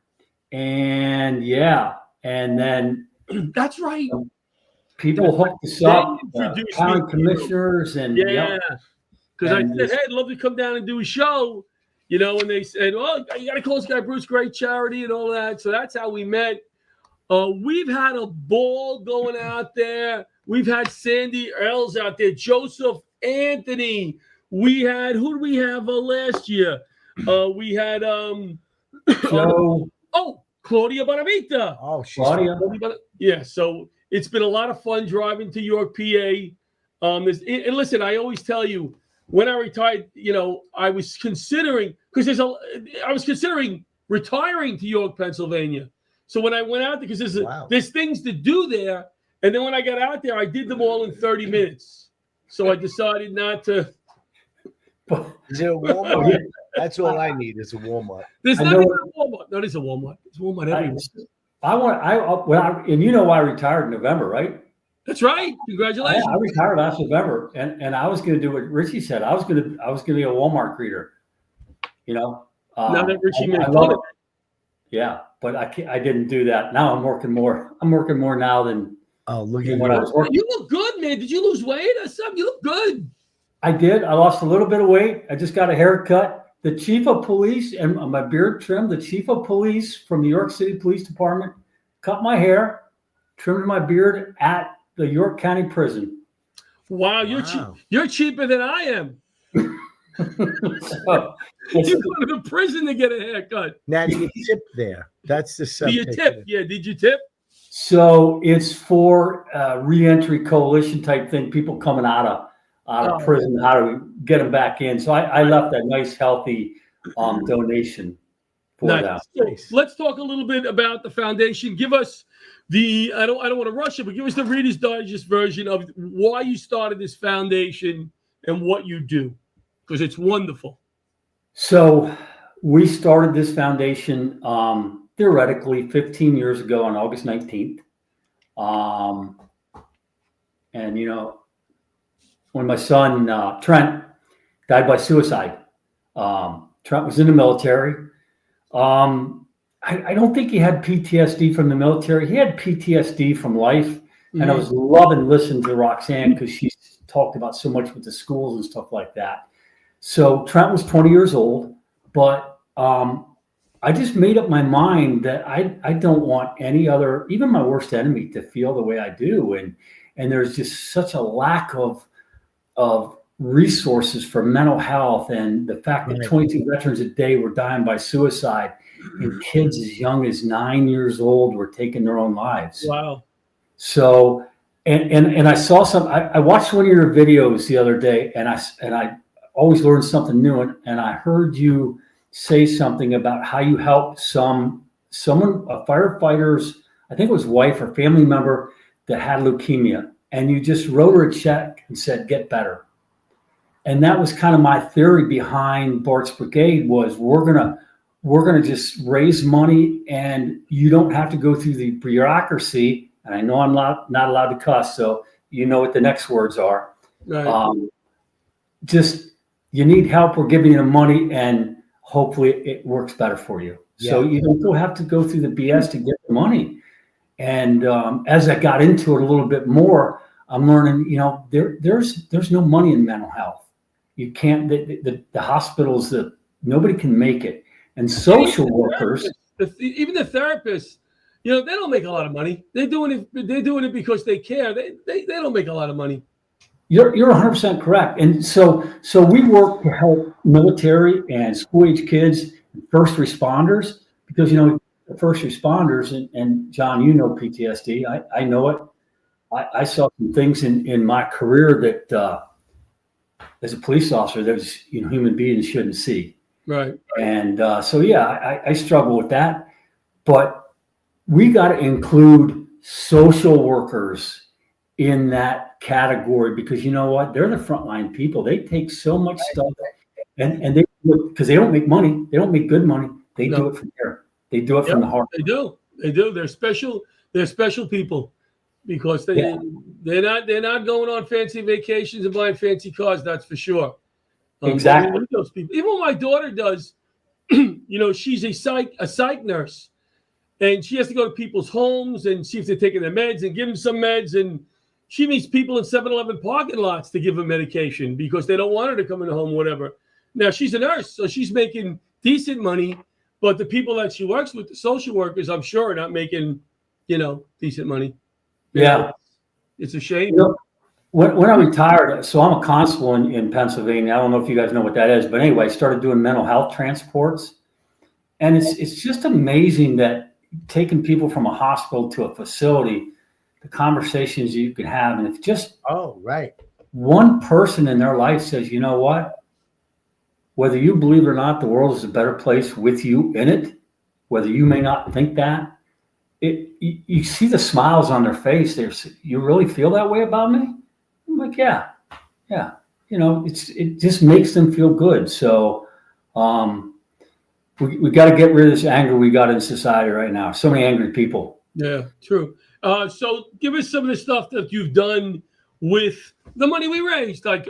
And then that's right. People hooked us up, county commissioners, and because I said, hey, I'd love to come down and do a show, and they said, oh, you got to call this guy Bruce, great charity and all that. So that's how we met. We've had a ball going out there. We've had Sandy Earls out there, Joseph Anthony. We had, who did we have last year? We had Claudia Bonavita. Oh, she's Claudia. Yeah, so it's been a lot of fun driving to York, PA. And listen, I always tell you, when I retired, I was considering retiring to York, Pennsylvania. So when I went out there, because there's things to do there, and then when I got out there, I did them all in 30 minutes. So I decided not to. Is there a Walmart? That's all I need is a Walmart. There's not even a Walmart. No, there's a Walmart. There's Walmart everywhere. I retired in November, right? That's right. Congratulations. I retired last November, and I was going to do what Richie said. I was going to be a Walmart greeter. Now that Richie made Yeah, but I didn't do that. Now I'm working more. I'm working more now than look at when I was working. You look good, man. Did you lose weight or something? You look good. I did. I lost a little bit of weight. I just got a haircut. The chief of police and my beard trimmed. The chief of police from the York City Police Department cut my hair, trimmed my beard at the York County Prison. Wow, you're cheaper than I am. So, you go to the prison to get a haircut. Now, do you tip there? That's the Do subject. you tip? Yeah, did you tip? So it's for reentry coalition type thing. People coming out of prison, how to get them back in. So I left a nice, healthy donation for that. So let's talk a little bit about the foundation. Give us the I don't want to rush it, but give us the Reader's Digest version of why you started this foundation and what you do, because it's wonderful. So we started this foundation theoretically 15 years ago on August 19th. And, you know, when my son, Trent, died by suicide, Trent was in the military. I don't think he had PTSD from the military. He had PTSD from life. Mm-hmm. And I was loving listening to Roxanne because she talked about so much with the schools and stuff like that. So Trent was 20 years old, but I just made up my mind that I don't want any other, even my worst enemy, to feel the way I do. And there's just such a lack of resources for mental health, and the fact that 22 veterans a day were dying by suicide, and kids as young as 9 years old were taking their own lives. Wow. So, and I saw I watched one of your videos the other day, and I always learn something new. And I heard you say something about how you helped someone, a firefighter's, I think it was wife or family member that had leukemia, and you just wrote her a check and said, get better. And that was kind of my theory behind Bart's Brigade was we're gonna just raise money, and you don't have to go through the bureaucracy. And I know I'm not allowed to cuss, so you know what the next words are. Right. Just you need help, we're giving you the money, and hopefully it works better for you. Yeah. So you don't have to go through the BS to get the money. And as I got into it a little bit more, I'm learning, you know, there's no money in mental health. You can't, the hospitals, nobody can make it. And social workers, even the therapists, you know, they don't make a lot of money. They're doing it because they care. They don't make a lot of money. You're 100% correct. And so we work to help military and school age kids and first responders, because, you know, the first responders, and John, you know, PTSD, I know it. I saw some things in my career that as a police officer, there's, you know, human beings shouldn't see. Right. And so, yeah, I struggle with that, but we got to include social workers in that category, because you know what? They're the frontline people. They take so much stuff, and they, because they don't make money. They don't make good money. They do it from here. They do it from the heart. They do. They're special. They're special people, because they're not going on fancy vacations and buying fancy cars. That's for sure. Exactly. Those people. Even what my daughter does, you know, she's a psych nurse, and she has to go to people's homes and see if they're taking their meds and give them some meds. And she meets people in 7-Eleven parking lots to give them medication because they don't want her to come in the home, whatever. Now, she's a nurse, so she's making decent money, but the people that she works with, the social workers, I'm sure, are not making, you know, decent money. Yeah. It's a shame. You know, when I retired, so I'm a constable in Pennsylvania. I don't know if you guys know what that is, but anyway, I started doing mental health transports. And it's just amazing that taking people from a hospital to a facility, the conversations you can have. And if just one person in their life says, you know what, whether you believe it or not, the world is a better place with you in it, whether you may not think that, you see the smiles on their face. You really feel that way about me? I'm like, yeah. You know, it just makes them feel good. So we got to get rid of this anger we got in society right now. So many angry people. Yeah, true. So give us some of the stuff that you've done with the money we raised. Like,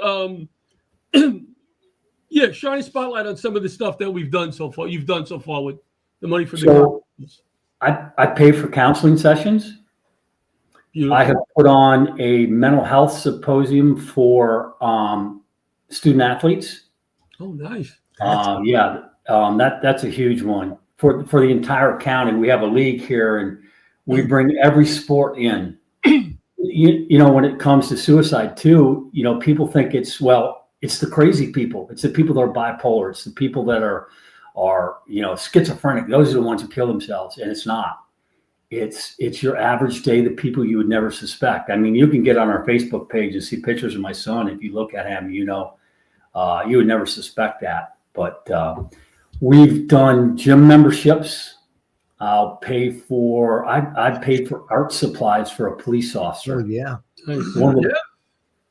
shine a spotlight on some of the stuff that we've done so far. You've done so far with the money for the I pay for counseling sessions. Beautiful. I have put on a mental health symposium for student athletes. Oh, nice. That's a huge one for the entire county. We have a league here, and we bring every sport in. You know, when it comes to suicide too, you know, people think it's the crazy people. It's the people that are bipolar. It's the people that are you know, schizophrenic. Those are the ones who kill themselves, and it's not. It's your average day, the people you would never suspect. I mean, you can get on our Facebook page and see pictures of my son. If you look at him, you know, you would never suspect that. But we've done gym memberships. I paid for art supplies for a police officer. Oh, yeah. One of the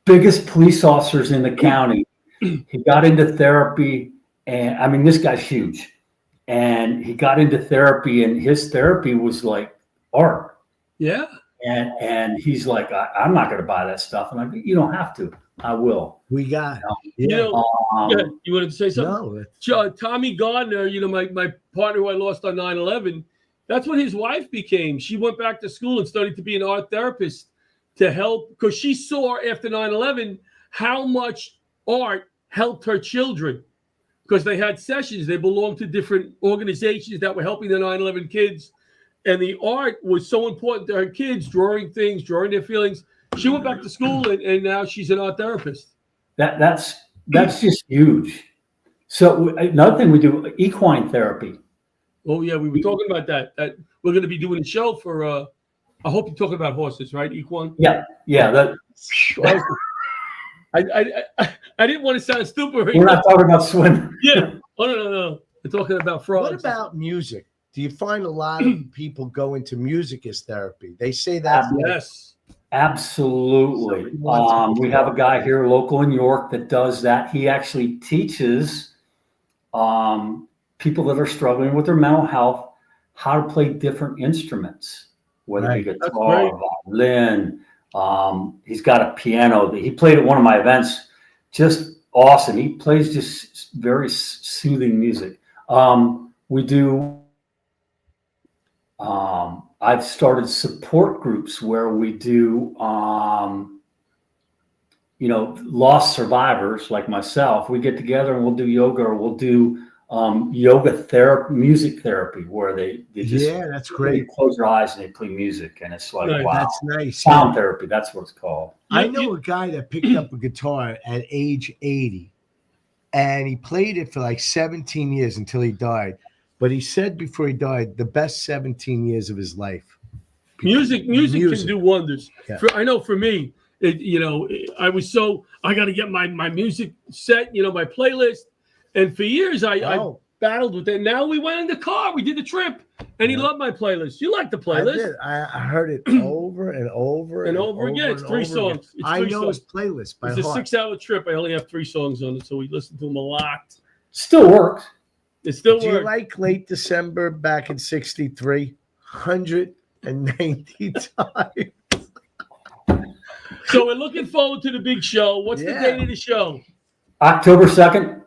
biggest police officers in the county. He got into therapy, and I mean, this guy's huge. And he got into therapy, and his therapy was like art. Yeah. And he's like, I'm not going to buy that stuff. And I'm like, you don't have to. I will. We got. You know, you wanted to say something? No. Tommy Gardner, you know, my partner who I lost on 9/11, that's what his wife became. She went back to school and studied to be an art therapist to help, because she saw after 9/11 how much art helped her children, because they had sessions. They belonged to different organizations that were helping the 9/11 kids. And the art was so important to her kids, drawing things, drawing their feelings. She went back to school, and now she's an art therapist. That's just huge. So another thing we do, equine therapy. Oh yeah, we were talking about that. That we're going to be doing a show for. I hope you're talking about horses, right? Equine. Yeah. I didn't want to sound stupid. We're not talking about swimming. Yeah. Oh no. We're talking about frogs. What about music? Do you find a lot of people go into music as therapy? They say that. Yes. Absolutely. We have a guy here local in York that does that. He actually teaches people that are struggling with their mental health how to play different instruments, whether it be guitar, violin. He's got a piano that he played at one of my events. Just awesome. He plays just very soothing music. We do. I've started support groups where we do, you know, lost survivors like myself. We get together and we'll do yoga, or we'll do yoga therapy, music therapy, where they just that's great. Close your eyes and they play music, and it's like wow, that's nice. Sound therapy, that's what it's called. I know a guy that picked up a guitar at age 80, and he played it for like 17 years until he died. But he said before he died, the best 17 years of his life. Music can do wonders. Yeah. I know for me, I got to get my music set, you know, my playlist. And for years, I battled with it. Now we went in the car, we did the trip, and he loved my playlist. You like the playlist? I did. I heard it over and over and over again. It's 3 songs. I know his playlist by heart. It's a 6-hour trip. I only have 3 songs on it, so we listen to them a lot. Still works. It still works. Do you like Late December back in '63? 190 times. So we're looking forward to the big show. What's the date of the show? October 2nd.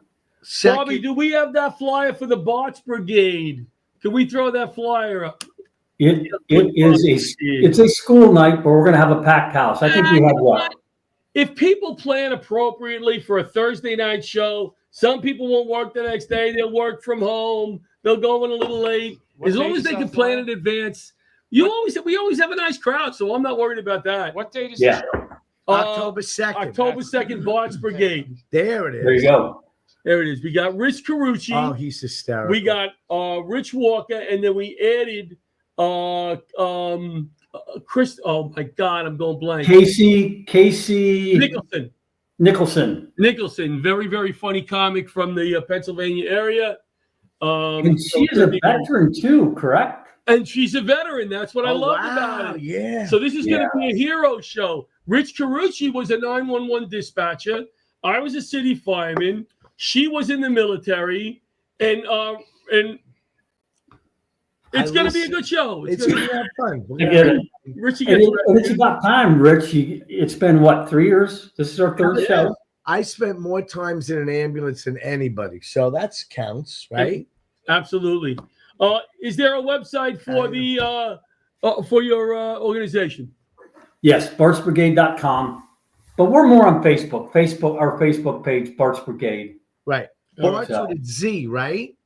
Bobby, do we have that flyer for the Bart's Brigade? Can we throw that flyer up? It's a school night, but we're going to have a packed house. I think we have what? If people plan appropriately for a Thursday night show, some people won't work the next day. They'll work from home. They'll go in a little late. As long as they can plan in advance. We always have a nice crowd, so I'm not worried about that. What date is the show? October 2nd. October 2nd, Bart's Brigade. There it is. There you go. There it is. We got Rich Carucci. Oh, he's hysterical. We got Rich Walker, and then we added Chris. Oh my God, I'm going blank. Casey Nicholson. Very, very funny comic from the Pennsylvania area. And she's a veteran too, correct? And she's a veteran. That's what I love about it. Yeah. So this is going to be a hero show. Rich Carucci was a 911 dispatcher. I was a city fireman. She was in the military, and it's going to be a good show. It's going to be fun. Richie and it's about time, Rich. It's been what, 3 years? This is our third show. I spent more times in an ambulance than anybody, so that counts, right? Absolutely. Is there a website for the for your organization? Yes, BartsBrigade.com. But we're more on Facebook. Our Facebook page, Bart's Brigade. Right. Bart's with a Z, right?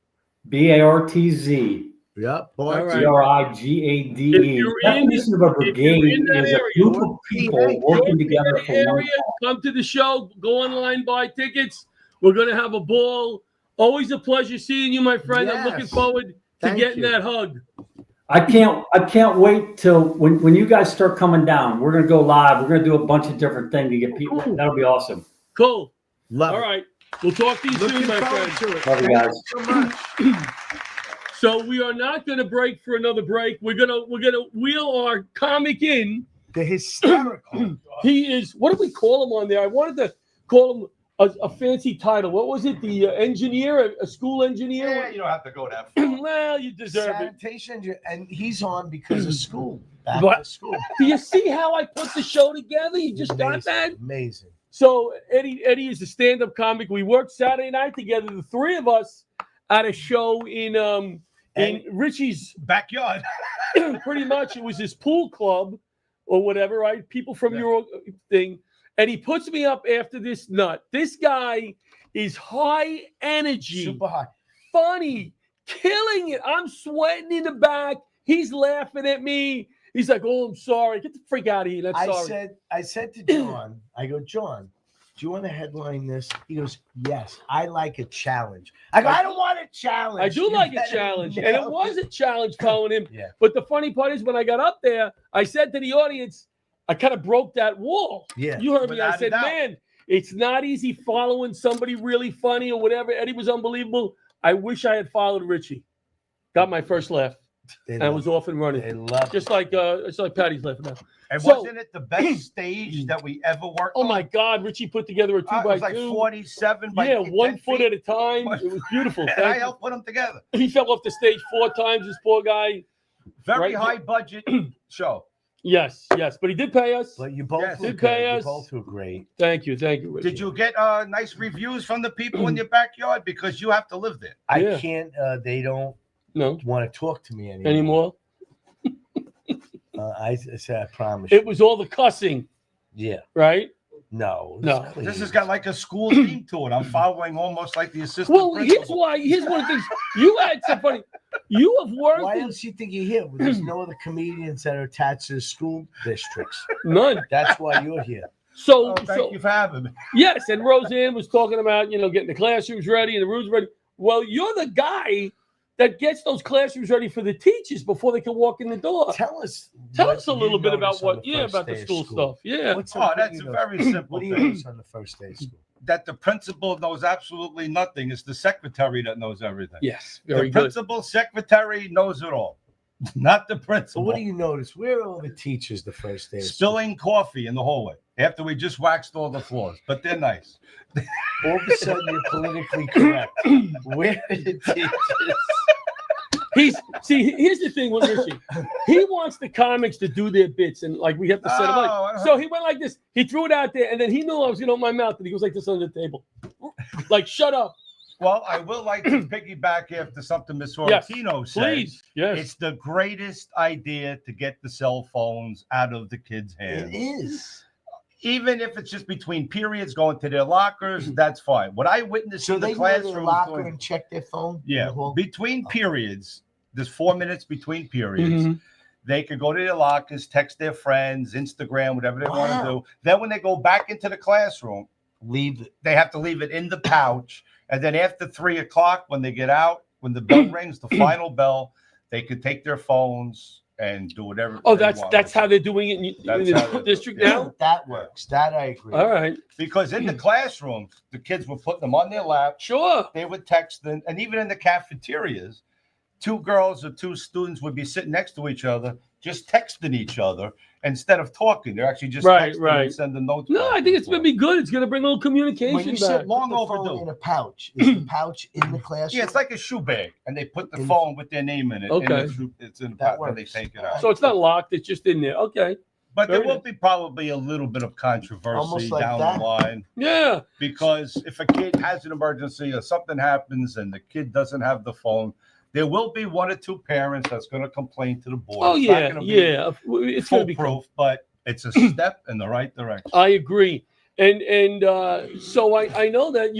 BARTZ. Yep. Right. BRIGADE. If you're Definition of a brigade in that is a area, group of people working together for one area, come to the show, go online, buy tickets. We're going to have a ball. Always a pleasure seeing you, my friend. I'm looking forward to getting that hug. I can't wait till when you guys start coming down. We're gonna go live. We're gonna do a bunch of different things to get people. That'll be awesome. Cool. Love All right. We'll talk to you soon, my friend. Love you guys. So much. So we are not gonna break for another break. We're gonna wheel our comic in. The hysterical. He is. What do we call him on there? I wanted to call him a fancy title. What was it? The engineer, a school engineer? Yeah, you don't have to go that far. Well, you deserve Sanitation, and he's on because of school. Back What? to school. Do you see how I put the show together? You just got that? Amazing. So Eddie is a stand-up comic. We worked Saturday night together, the three of us, at a show in Richie's backyard. Pretty much, it was his pool club or whatever, right? People from your thing. And he puts me up after this nut. This guy is high energy. Super high. Funny. Killing it. I'm sweating in the back. He's laughing at me. He's like, oh, I'm sorry. Get the freak out of here. That's sorry. I said to John, I go, John, do you want to headline this? He goes, yes. I like a challenge. I go, I don't want a challenge. I do like a challenge. And it was a challenge following him. Yeah. But the funny part is when I got up there, I said to the audience, I kind of broke that wall. Yeah. You heard me. I said, man, it's not easy following somebody really funny or whatever. Eddie was unbelievable. I wish I had followed Richie. Got my first laugh. And I was off and running. They love just like Patty's laughing now. And wasn't it the best stage that we ever worked on? Oh my God, Richie put together a 2x2. It was like 47 by 1 foot at a time. It was beautiful. And I helped put them together. He fell off the stage 4 times, this poor guy. Very high budget show. Yes, but he did pay us. But you both did pay us. You both were great. Thank you, Richie. Did you get nice reviews from the people in your backyard? Because you have to live there. I can't. They don't want to talk to me anymore. I said, I promise. It was all the cussing. Yeah. Right? No. This has got like a school theme to it. I'm following almost like the assistant principal. Here's one of the things. You had some funny. You have worked. Why else do you think you're here? Well, there's no other comedians that are attached to the school districts. None. That's why you're here. So thank you for having me. Yes, and Roseanne was talking about, getting the classrooms ready and the rooms ready. Well, you're the guy that gets those classrooms ready for the teachers before they can walk in the door. Tell us a little bit about about the school stuff. Yeah. That's a very simple What do you thing. notice on the first day of school? That the principal knows absolutely nothing. It's the secretary that knows everything. Yes, the very good. principal secretary knows it all, not the principal. So what do you notice? Where are all the teachers the first day of Spilling coffee in the hallway after we just waxed all the floors, but they're nice. All of a sudden, you're politically correct. Where are the teachers? Here's the thing with Richie. He wants the comics to do their bits, and like we have to set them up. So he went like this. He threw it out there, and then he knew I was going to open my mouth, and he goes like this on the table, like shut up. Well, I will like to piggyback after something Miss Sorrentino said. Please, yes. It's the greatest idea to get the cell phones out of the kids' hands. It is. Even if it's just between periods, going to their lockers, that's fine. What I witnessed in the classroom, go to their locker and check their phone. Yeah, between periods, there's 4 minutes between periods. Mm-hmm. They could go to their lockers, text their friends, Instagram, whatever they want to do. Then when they go back into the classroom, they have to leave it in the pouch. And then after 3 o'clock, when they get out, when the bell rings, the final bell, they could take their phones and do whatever. Oh, that's how they're doing it in the district now? That works. That I agree. All right. Because in the classroom, the kids were putting them on their lap. Sure. They would text them. And even in the cafeterias, 2 girls or 2 students would be sitting next to each other, just texting each other instead of talking. They're actually just texting and sending notes. No, I think it's going to be good. It's going to bring a little communication When you back. said long overdue in a pouch, is the pouch in the classroom? Yeah, it's like a shoe bag, and they put the phone with their name in it. Okay. And it's in the pouch, and they take it out. So it's not locked. It's just in there. Okay. But there will be probably a little bit of controversy like down that. the line. Yeah. Because if a kid has an emergency or something happens and the kid doesn't have the phone, There will be one or two parents that's going to complain to the board. Oh, It's not yeah, gonna be yeah. It's going to be foolproof, but it's a step in the right direction. I agree. And so I know that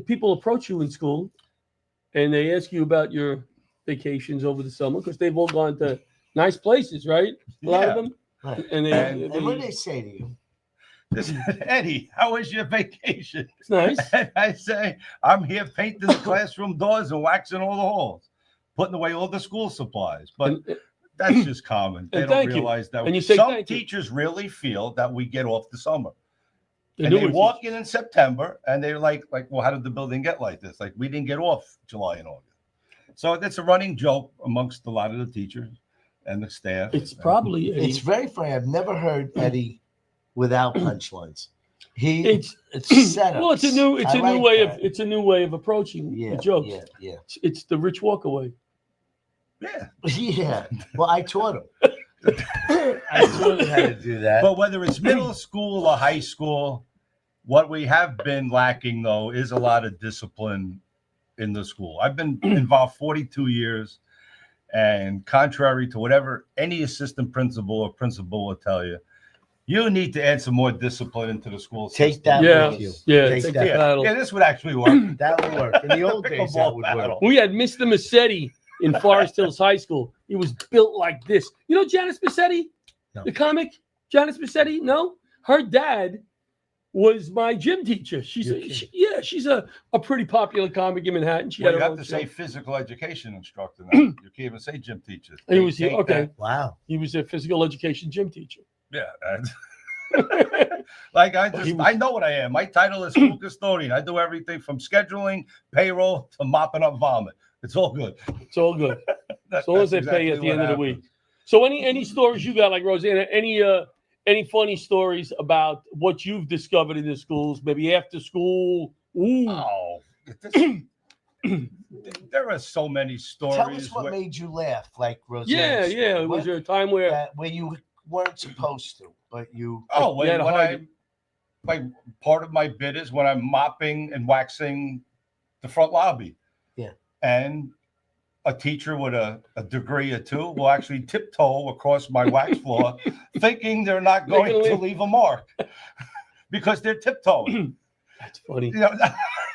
people approach you in school and they ask you about your vacations over the summer because they've all gone to nice places, right? A lot of them. Right. And what do they say to you? Listen, Eddie, how was your vacation? It's nice. And I say, I'm here painting the classroom doors and waxing all the halls, putting away all the school supplies. But that's just common. They don't realize that. And you say some teachers really feel that we get off the summer. The and they newer walk in September and they're like, well, how did the building get like this? Like, we didn't get off July and August. So it's a running joke amongst a lot of the teachers and the staff. It's probably it's very funny. I've never heard Eddie without punchlines. It's setups. Well, it's a new way of approaching the jokes. Yeah. It's the Rich Walker way. Yeah. Yeah. Well, I taught him. I taught him how to do that. But whether it's middle school or high school, what we have been lacking, though, is a lot of discipline in the school. I've been involved 42 years, and contrary to whatever any assistant principal or principal will tell you, you need to add some more discipline into the school system. Take that with you. Yeah, Take take that. that battle. Yeah, this would actually work. That would work. In the old days, that would work. We had Mr. Massetti in Forest Hills High School. He was built like this. You know Janice Massetti? No. The comic? Janice Massetti? No? Her dad was my gym teacher. She's a pretty popular comic in Manhattan. She Well, had you her have own to show. say physical education instructor now. You can't even say gym teacher. He was okay. Wow. He was a physical education gym teacher. Yeah. Like I know what I am. My title is school custodian. I do everything from scheduling, payroll to mopping up vomit. It's all good. It's all good. As long as they pay you at the end of the week. So any stories you got, like Rosanna, any funny stories about what you've discovered in the schools, maybe after school? Ooh. Oh, there are so many stories. Tell us what made you laugh, like Rosanna. Yeah. Was there a time where you weren't supposed to, but you? Oh, when part of my bit is when I'm mopping and waxing the front lobby. Yeah. And a teacher with a degree or two will actually tiptoe across my wax floor, thinking they're not going to leave a mark because they're tiptoeing. That's funny. You know,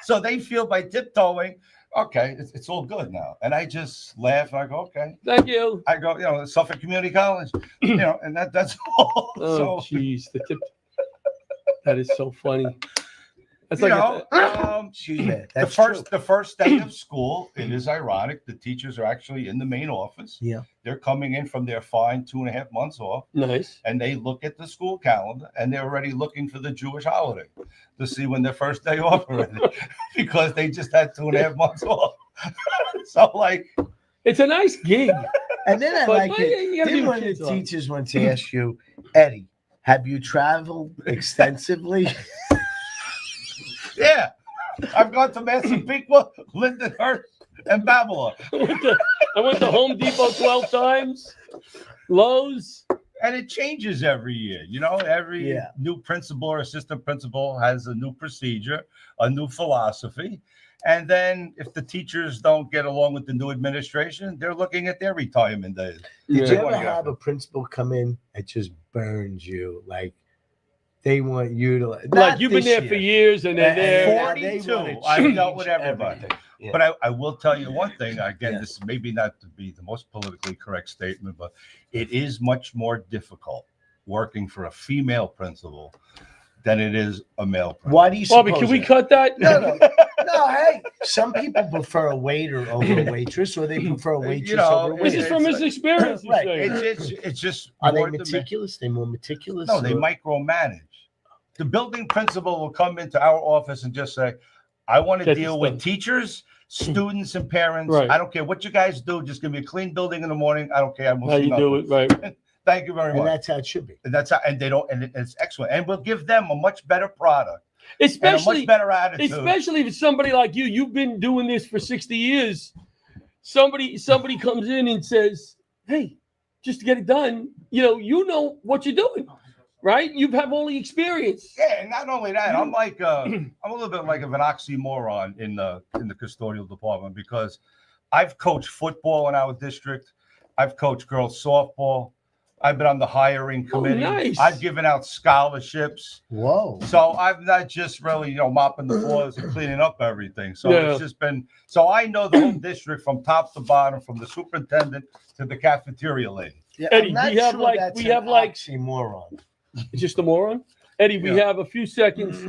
so they feel by tiptoeing, okay, it's all good now. And I just laugh and I go, okay. Thank you. I go, Suffolk Community College, and that's all. Oh, jeez. That is so funny. That's the first day of school, it is ironic. The teachers are actually in the main office. Yeah. They're coming in from their fine 2.5 months off. Nice. And they look at the school calendar and they're already looking for the Jewish holiday to see when their first day off already because they just had 2.5 months off. So it's a nice gig. And then I like it. Then one of the teachers wants to ask you, Eddie, have you traveled extensively? Yeah. I've gone to Massapequa, Lindenhurst, and Babylon. I went to Home Depot 12 times, Lowe's. And it changes every year. Every new principal or assistant principal has a new procedure, a new philosophy. And then if the teachers don't get along with the new administration, they're looking at their retirement days. Did you ever have a principal come in that just burns you? Like, they want you to you've been there for years and they're there. 42. I've dealt with everybody. Yeah. But I will tell you one thing. Again, this maybe not to be the most politically correct statement, but it is much more difficult working for a female principal than it is a male principal. Why do you Bobby, can we cut that? No, hey. Some people prefer a waiter over a waitress, or they prefer a waitress over a waiter. This is from his experience. Right. It's just Are they meticulous? They're more meticulous? No, they micromanage. The building principal will come into our office and just say, I want to deal with teachers, students, and parents. Right. I don't care what you guys do. Just give me a clean building in the morning. I don't care. I will how see you nothing. do it, right? Thank you very much. And that's how it should be. And it's excellent. And we'll give them a much better product. Especially and a much better attitude. Especially if it's somebody like you. You've been doing this for 60 years. Somebody comes in and says, hey, just to get it done, you know what you're doing. right? You have only experience. Yeah, and not only that, I'm like I'm a little bit like of an oxymoron in the custodial department because I've coached football in our district. I've coached girls softball. I've been on the hiring committee. Nice. I've given out scholarships. Whoa. So I've not just really, mopping the floors and cleaning up everything. So it's just been, so I know the whole district from top to bottom, from the superintendent to the cafeteria lady. Yeah, Eddie, I'm not we have sure like that's we an have like oxymoron. just a moron. Eddie, we have a few seconds.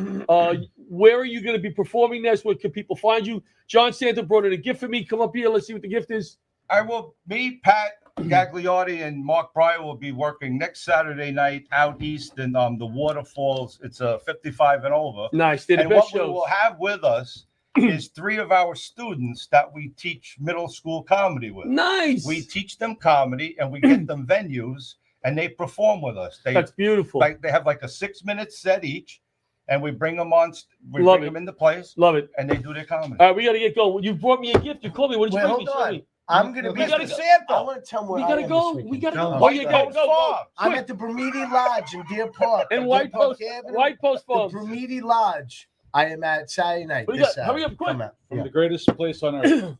Where are you going to be performing this? Where can people find you? John Santa brought in a gift for me. Come up here. Let's see what the gift is. I will, me, Pat Gagliotti, and Mark Breyer will be working next Saturday night out east in the Waterfalls. It's a 55 and over. Nice. They're the And best what we shows. will have with us is 3 of our students that we teach middle school comedy with. Nice. We teach them comedy and we get them venues and they perform with us. That's beautiful. They have like a 6-minute set each, and we bring them on. We Love bring it. them into place. Love it. And they do their comedy. All right, we got to get going. You brought me a gift. You called me. What did you Wait, bring me? hold Show on. me. I'm gonna We be gotta Mr. go. Santa. I want to tell them where We I gotta am go. this We weekend. gotta go. Why Oh, yeah, you go, going go, go. far? I'm at the Bermuda Lodge in Deer Park. In on White Deer Park Post, Avenue. White Post The Farms. Bermuda Lodge. I am at Saturday night. What do you This got? Hurry Saturday. up, quick. Come out. From Yeah. the greatest place on earth.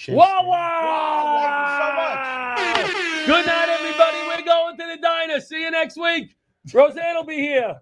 Wow! Good night, everybody. We're going to the diner. See you next week. Roseanne will be here.